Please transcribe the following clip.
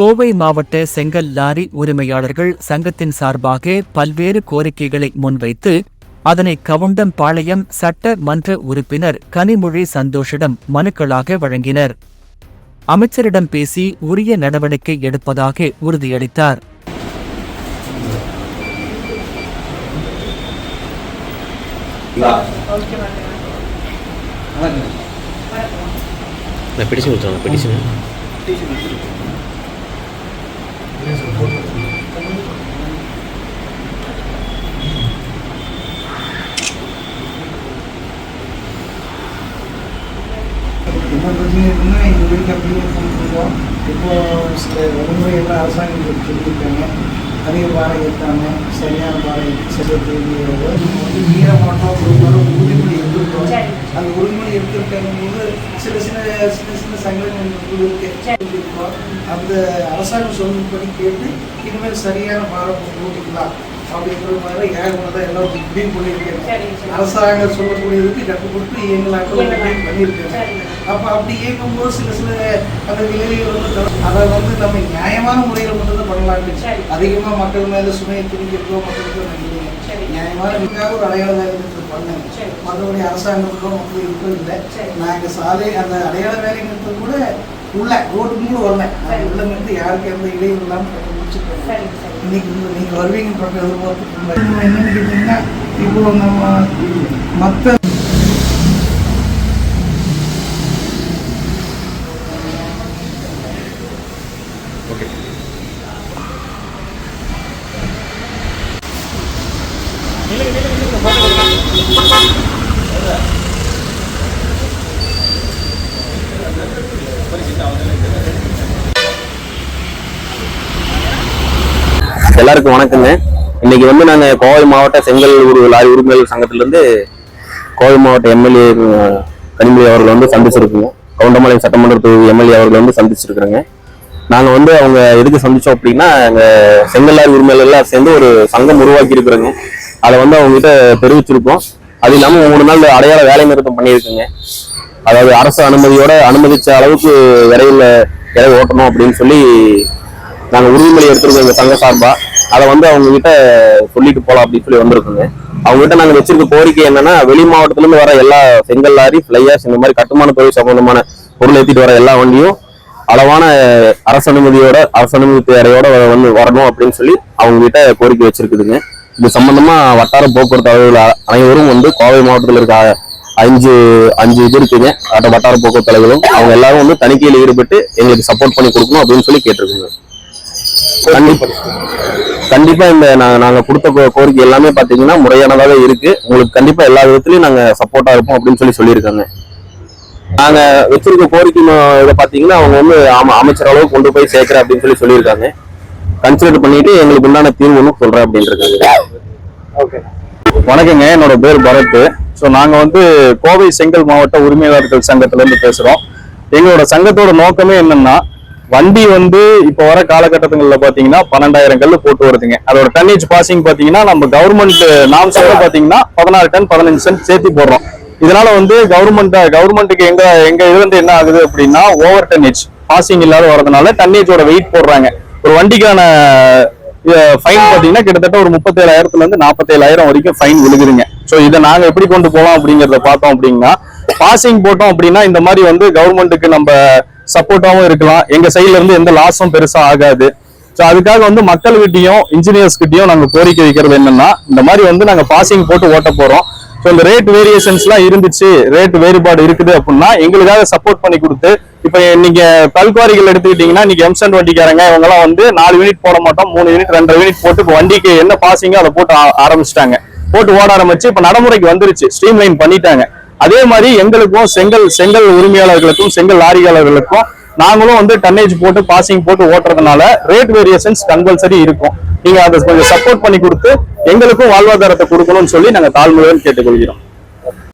கோவை மாவட்ட செங்கல் லாரி உரிமையாளர்கள் சங்கத்தின் சார்பாக பல்வேறு கோரிக்கைகளை முன்வைத்து அதனை கவுண்டம்பாளையம் சட்ட மன்ற உறுப்பினர் கனிமொழி சந்தோஷிடம் மனுக்களாக வழங்கினர். அமைச்சரிடம் பேசி உரிய நடவடிக்கை எடுப்பதாக உறுதியளித்தார். என்ன பிரச்சனை இருக்குன்னா எங்கள் வீட்டுக்கு அப்படியே பண்ணிருக்கோம். இப்போ சில வழிமுறைகள்லாம் அரசாங்கம் சொல்லியிருக்காங்க. அதிக பாடம் ஏற்றாமல் சரியான பாடம் செல்வது மீற மாட்டோம் அப்படிங்கிற உறுதிமொழி எடுத்துருக்கோம். அந்த உறுதிமொழி எடுத்துருக்கும் போது சின்ன சின்ன சங்கடங்கள் இருக்கோம். அந்த அரசாங்கம் சொல்லும்படி கேட்டு இனிமேல் சரியான பாடம் ஓட்டிக்கலாம் அப்படிங்கிற மாதிரி ஏகப்பட்டதான் எல்லாம் முடிவு பண்ணியிருக்கேன். அரசாங்கம் சொல்லக்கூடியதுக்கு கட்டுப்பட்டு எங்களாக பண்ணியிருக்கேன். அப்போ அப்படி இயக்கும்போது சில அந்த விளைவுகள் அதை நம்ம நியாயமான முறையில் மட்டும்தான் பண்ணலான்னு அதிகமாக மக்கள் மேலே சுமையை திணிக்கிறதோ மக்களுக்கு நியாயமான ஒரு அடையாள வேலை பண்ணேன். மற்றபடி அரசாங்கத்துக்கும் மக்கள் இருக்கும் இல்லை. நாங்கள் சாலை அந்த அடையாள வேலை நிறுத்தம் கூட உள்ள ரோட்டுக்கு கூட வரல. உள்ள நிறுத்தி யாருக்கு எந்த இடையும் இல்லாமல் கட்ட முடிச்சுருக்கோம். இன்னைக்கு நீங்கள் வருவீங்க பக்கம் எதிர்பார்த்து என்னன்னு கேட்டீங்கன்னா இப்போ நம்ம மற்ற எல்லாருக்கும் வணக்கங்க. இன்னைக்கு நாங்க கோவை மாவட்ட செங்கல் லாரி உரிமையாளர் சங்கத்திலிருந்து கோவை மாவட்ட எம்எல்ஏ கனிமொழி அவர்கள் சந்திச்சிருக்கோங்க. கவுண்டம்பாளையம் சட்டமன்ற தொகுதி எம்எல்ஏ அவர்கள் சந்திச்சிருக்கிறோங்க. நாங்க அவங்க எதுக்கு சந்திச்சோம் அப்படின்னா, எங்க செங்கல் லாரி உரிமையாளர்கள் சேர்ந்து ஒரு சங்கம் உருவாக்கி இருக்கிறோங்க. அதை அவங்க கிட்ட தெரிவிச்சிருக்கோம். அது இல்லாம 3 நாள் அடையாள வேலை நிறுத்தம் பண்ணியிருக்குங்க. அதாவது அரசு அனுமதிச்ச அளவுக்கு இறை ஓட்டணும் அப்படின்னு சொல்லி நாங்க உறுதிமொழி எடுத்திருக்கோம் எங்க சங்க சார்பா. அதை அவங்க கிட்ட சொல்லிட்டு போலாம் அப்படின்னு சொல்லி வந்திருக்கோங்க. அவங்க கிட்ட நாங்க வச்சிருக்க கோரிக்கை என்னன்னா, வெளி மாவட்டத்துல இருந்து வர எல்லா செங்கல் லாரி, ஃபிளையர்ஸ், இந்த மாதிரி கட்டுமான தொழில் சம்பந்தமான பொருள் ஏற்றிட்டு வர எல்லா வண்டியும் அளவான அரசு அனுமதி அறையோட வரணும் அப்படின்னு சொல்லி அவங்க கிட்ட கோரிக்கை வச்சிருக்குதுங்க. இது சம்பந்தமா வட்டார போக்குவரத்து அலுவலர்கள் அனைவரும் கோவை மாவட்டத்தில் இருக்க 5 இது இருக்குங்க. வட்டார போக்குவரத்து தலைவர்களும் அவங்க எல்லாரும் தணிக்கையில் ஈடுபட்டு எங்களுக்கு சப்போர்ட் பண்ணி கொடுக்கணும் அப்படின்னு சொல்லி கேட்டிருக்குங்க. கண்டிப்பா இந்த நாங்க கொடுத்த கோரிக்கை எல்லாமே பாத்தீங்கன்னா முறையானதாக இருக்கு. உங்களுக்கு கண்டிப்பா எல்லா விதத்திலயும் நாங்க சப்போர்ட்டா இருப்போம் அப்படின்னு சொல்லியிருக்காங்க. நாங்க வச்சிருக்க கோரிக்கை இதை பாத்தீங்கன்னா அவங்க அமைச்சர் அளவு கொண்டு போய் சேர்க்கிறேன் அப்படின்னு சொல்லியிருக்காங்க. கன்சிடர் பண்ணிட்டு எங்களுக்கு உண்டான தீர்வு சொல்றேன் அப்படின்னு இருக்காங்க. வணக்கங்க, என்னோட பேர் பரத். ஸோ நாங்க கோவை செங்கல் மாவட்ட உரிமையாளர்கள் சங்கத்துல இருந்து பேசுறோம். எங்களோட சங்கத்தோட நோக்கமே என்னன்னா, வண்டி இப்போ வர காலகட்டத்துல பாத்தீங்கன்னா 12,000 கல்லு போட்டு வருதுங்க. அதோட டன்னேஜ் பாசிங் பாத்தீங்கன்னா நம்ம கவர்மெண்ட் நாம்ஸோட பாத்தீங்கன்னா 16 டன் 15 சென்ட் சேர்த்து போடுறோம். இதனால கவர்மெண்ட்டுக்கு எங்க இதுல என்ன ஆகுது அப்படின்னா, ஓவர் டன்னேஜ் பாசிங் இல்லாத வரதுனால டன்னேஜோட வெயிட் போடுறாங்க. ஒரு வண்டிக்கான ஃபைன் பாத்தீங்கன்னா கிட்டத்தட்ட ஒரு 37,000 இருந்து 47,000 வரைக்கும் ஃபைன் விழுகுதுங்க. ஸோ இதை நாங்க எப்படி கொண்டு போகலாம் அப்படிங்கிறத பார்த்தோம் அப்படின்னா, பாசிங் போட்டோம் அப்படின்னா இந்த மாதிரி கவர்மெண்ட்டுக்கு நம்ம சப்போர்ட்டாவும் இருக்கலாம். எங்க சைட்ல இருந்து எந்த லாஸும் பெருசா ஆகாது. ஸோ அதுக்காக மக்கள்கிட்டையும் இன்ஜினியர்ஸ் கிட்டையும் நாங்க கோரிக்கை வைக்கிறது என்னன்னா, இந்த மாதிரி நாங்க பாசிங் போட்டு ஓட்ட போறோம். ஸோ இந்த ரேட் வேரியேஷன்ஸ்லாம் இருந்துச்சு, ரேட் வேறுபாடு இருக்குது அப்படின்னா எங்களுக்காக சப்போர்ட் பண்ணி கொடுத்து, இப்ப நீங்க கல்குவாரிகள் எடுத்துக்கிட்டீங்கன்னா, நீங்க எம்சன் வண்டிக்காரங்க இவங்கெல்லாம் 4 யூனிட் போட மாட்டோம், 3 யூனிட் 2.5 யூனிட் போட்டு இப்போ வண்டிக்கு என்ன பாசிங்கோ அதை போட்டு ஆரம்பிச்சிட்டாங்க. போட்டு ஓட ஆரம்பிச்சு இப்ப நடைமுறைக்கு வந்துருச்சு, ஸ்ட்ரீம்லைன் பண்ணிட்டாங்க. அதே மாதிரி எங்களுக்கும் செங்கல் உரிமையாளர்களுக்கும் செங்கல் லாரியாளர்களுக்கும் நாங்களும் டன்னேஜ் போட்டு பாசிங் போட்டு ஓட்டுறதுனால ரேட் வேரியேஷன்ஸ் கம்பல்சரி இருக்கும். நீங்க அதை கொஞ்சம் சப்போர்ட் பண்ணி கொடுத்து எங்களுக்கும் வாழ்வாதாரத்தை கொடுக்கணும்னு சொல்லி நாங்க தாழ்மையுடன் கேட்டுக்கொள்கிறோம்.